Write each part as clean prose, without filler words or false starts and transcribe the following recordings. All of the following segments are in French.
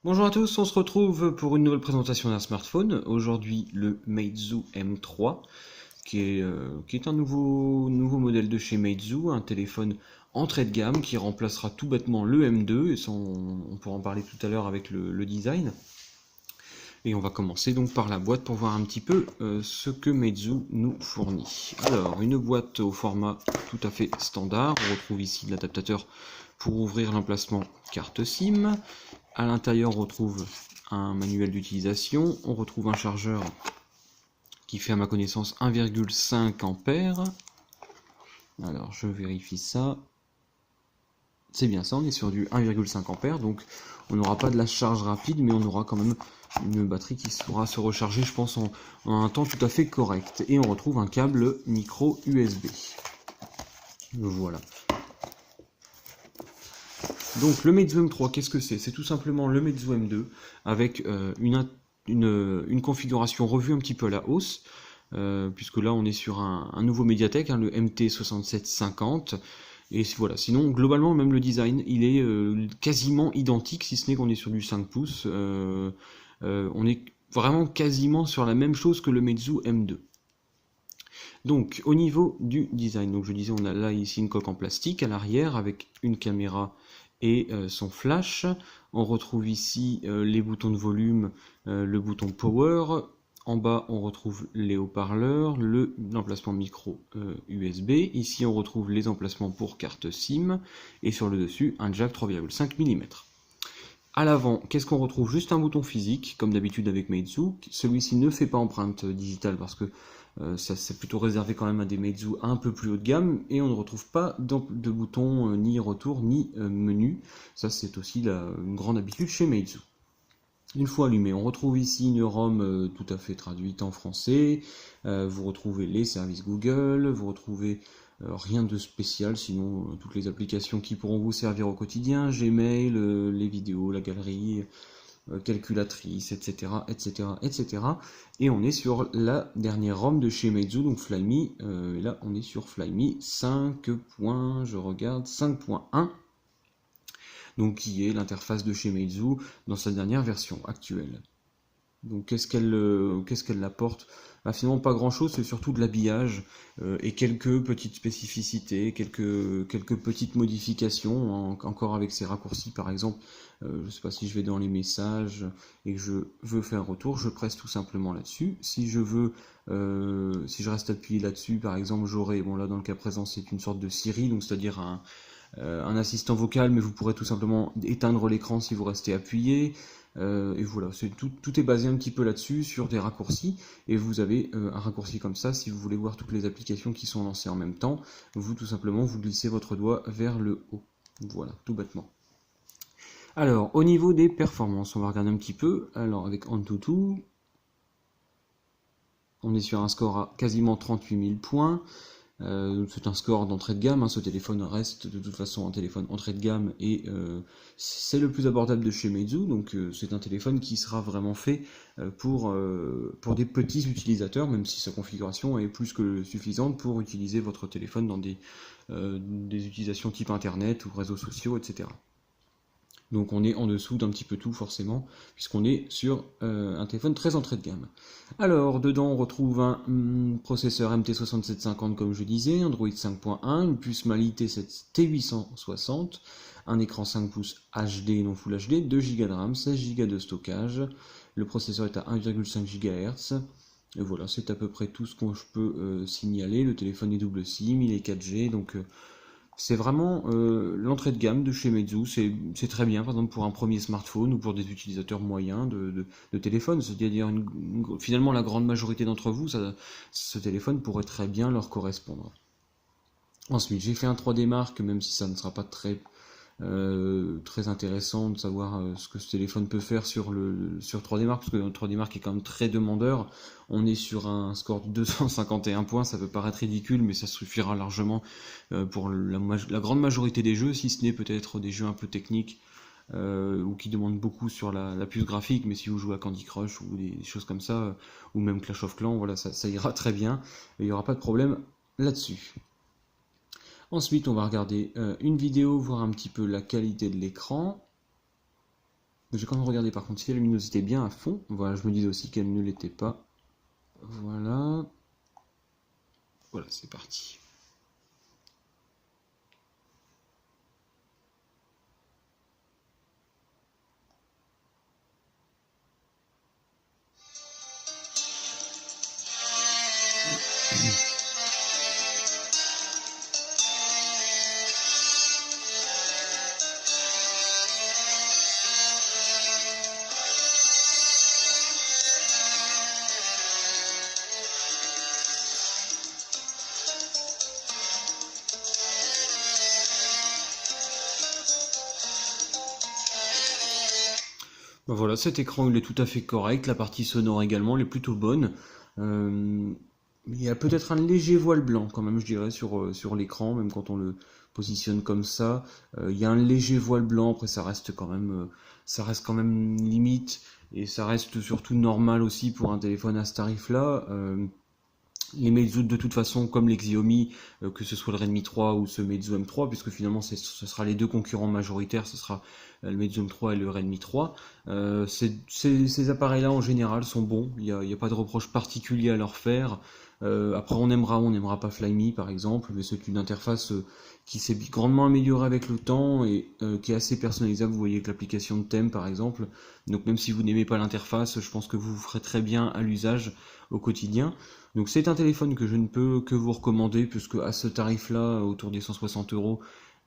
Bonjour à tous, on se retrouve pour une nouvelle présentation d'un smartphone. Aujourd'hui le Meizu M3 qui est un nouveau modèle de chez Meizu, un téléphone entrée de gamme qui remplacera tout bêtement le M2 et ça on pourra en parler tout à l'heure avec le design. Et on va commencer donc par la boîte pour voir un petit peu ce que Meizu nous fournit. Alors, une boîte au format tout à fait standard. On retrouve ici l'adaptateur pour ouvrir l'emplacement carte SIM. À l'intérieur, on retrouve un manuel d'utilisation. On retrouve un chargeur qui fait à ma connaissance 1,5 ampères. Alors, je vérifie ça. C'est bien ça, on est sur du 1,5 ampères, donc on n'aura pas de la charge rapide, mais on aura quand même une batterie qui saura se recharger, je pense, en un temps tout à fait correct. Et on retrouve un câble micro USB. Voilà. Donc le Meizu M3, qu'est-ce que c'est? C'est tout simplement le Meizu M2 avec une configuration revue un petit peu à la hausse, puisque là on est sur un nouveau médiatek, le MT6750. Et voilà, sinon globalement même le design il est quasiment identique, si ce n'est qu'on est sur du 5 pouces. On est vraiment quasiment sur la même chose que le Meizu M2. Donc au niveau du design, donc je disais on a là ici une coque en plastique à l'arrière avec une caméra et son flash. On retrouve ici les boutons de volume, le bouton power. En bas, on retrouve les haut-parleurs, l'emplacement micro USB. Ici, on retrouve les emplacements pour carte SIM. Et sur le dessus, un jack 3,5 mm. À l'avant, qu'est-ce qu'on retrouve? Juste un bouton physique, comme d'habitude avec Meizu. Celui-ci ne fait pas empreinte digitale parce que ça c'est plutôt réservé quand même à des Meizu un peu plus haut de gamme. Et on ne retrouve pas de bouton ni retour ni menu. Ça c'est aussi une grande habitude chez Meizu. Une fois allumé, on retrouve ici une ROM tout à fait traduite en français. Vous retrouvez les services Google, vous retrouvez rien de spécial, sinon toutes les applications qui pourront vous servir au quotidien, Gmail, les vidéos, la galerie, calculatrice, etc., etc., etc. Et on est sur la dernière ROM de chez Meizu, donc Flyme. Et là, on est sur Flyme 5. Je regarde 5.1. Donc qui est l'interface de chez Meizu dans sa dernière version actuelle. Donc qu'est-ce qu'elle apporte? Finalement pas grand chose, c'est surtout de l'habillage et quelques petites spécificités, quelques petites modifications, encore avec ces raccourcis par exemple. Je ne sais pas si je vais dans les messages et que je veux faire un retour, je presse tout simplement là-dessus. Si je reste appuyé là-dessus, par exemple, j'aurai, bon là dans le cas présent c'est une sorte de Siri, donc c'est-à-dire un assistant vocal, mais vous pourrez tout simplement éteindre l'écran si vous restez appuyé. Et voilà, tout est basé un petit peu là-dessus, sur des raccourcis, et vous avez un raccourci comme ça, si vous voulez voir toutes les applications qui sont lancées en même temps, vous tout simplement vous glissez votre doigt vers le haut. Voilà, tout bêtement. Alors, au niveau des performances, on va regarder un petit peu. Alors, avec Antutu, on est sur un score à quasiment 38 000 points. C'est un score d'entrée de gamme, ce téléphone reste de toute façon un téléphone entrée de gamme et c'est le plus abordable de chez Meizu, donc c'est un téléphone qui sera vraiment fait pour des petits utilisateurs, même si sa configuration est plus que suffisante pour utiliser votre téléphone dans des utilisations type internet ou réseaux sociaux, etc. Donc on est en dessous d'un petit peu tout forcément, puisqu'on est sur un téléphone très entrée de gamme. Alors dedans on retrouve un processeur MT6750 comme je disais, Android 5.1, une puce Mali T860, un écran 5 pouces HD non Full HD, 2 Go de RAM, 16 Go de stockage, le processeur est à 1,5 GHz, et voilà, c'est à peu près tout ce que je peux signaler. Le téléphone est double SIM, il est 4G, donc c'est vraiment l'entrée de gamme de chez Meizu, c'est très bien par exemple pour un premier smartphone ou pour des utilisateurs moyens de téléphone, c'est-à-dire finalement la grande majorité d'entre vous, ce téléphone pourrait très bien leur correspondre. Ensuite j'ai fait un 3D Mark, même si ça ne sera pas très intéressant de savoir ce que ce téléphone peut faire sur 3D Mark, parce que le 3D Mark est quand même très demandeur. On est sur un score de 251 points, ça peut paraître ridicule, mais ça suffira largement pour la grande majorité des jeux, si ce n'est peut-être des jeux un peu techniques ou qui demandent beaucoup sur la puce graphique, mais si vous jouez à Candy Crush ou des choses comme ça, ou même Clash of Clans, voilà, ça ira très bien, il n'y aura pas de problème là-dessus. Ensuite, on va regarder une vidéo, voir un petit peu la qualité de l'écran. J'ai quand même regardé par contre si la luminosité est bien à fond. Voilà, je me disais aussi qu'elle ne l'était pas. Voilà. Voilà, c'est parti. Ben voilà, cet écran il est tout à fait correct, la partie sonore également, elle est plutôt bonne. Euh, il y a peut-être un léger voile blanc quand même, je dirais, sur l'écran, même quand on le positionne comme ça. Il y a un léger voile blanc, après ça reste quand même limite, et ça reste surtout normal aussi pour un téléphone à ce tarif-là. Les Meizu de toute façon, comme les Xiaomi, que ce soit le Redmi 3 ou ce Meizu M3, puisque finalement ce sera les deux concurrents majoritaires, ce sera le Meizu M3 et le Redmi 3. Ces appareils-là en général sont bons, il n'y a pas de reproche particulier à leur faire. Après on aimera ou on n'aimera pas Flyme par exemple, mais c'est une interface qui s'est grandement améliorée avec le temps et qui est assez personnalisable, vous voyez avec l'application de thème par exemple. Donc même si vous n'aimez pas l'interface, je pense que vous ferez très bien à l'usage au quotidien. Donc c'est un téléphone que je ne peux que vous recommander, puisque à ce tarif-là, autour des 160 euros,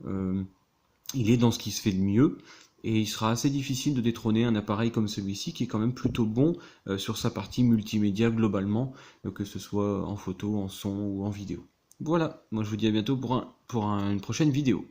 il est dans ce qui se fait de mieux. Et il sera assez difficile de détrôner un appareil comme celui-ci, qui est quand même plutôt bon sur sa partie multimédia globalement, que ce soit en photo, en son ou en vidéo. Voilà, moi je vous dis à bientôt pour une prochaine vidéo.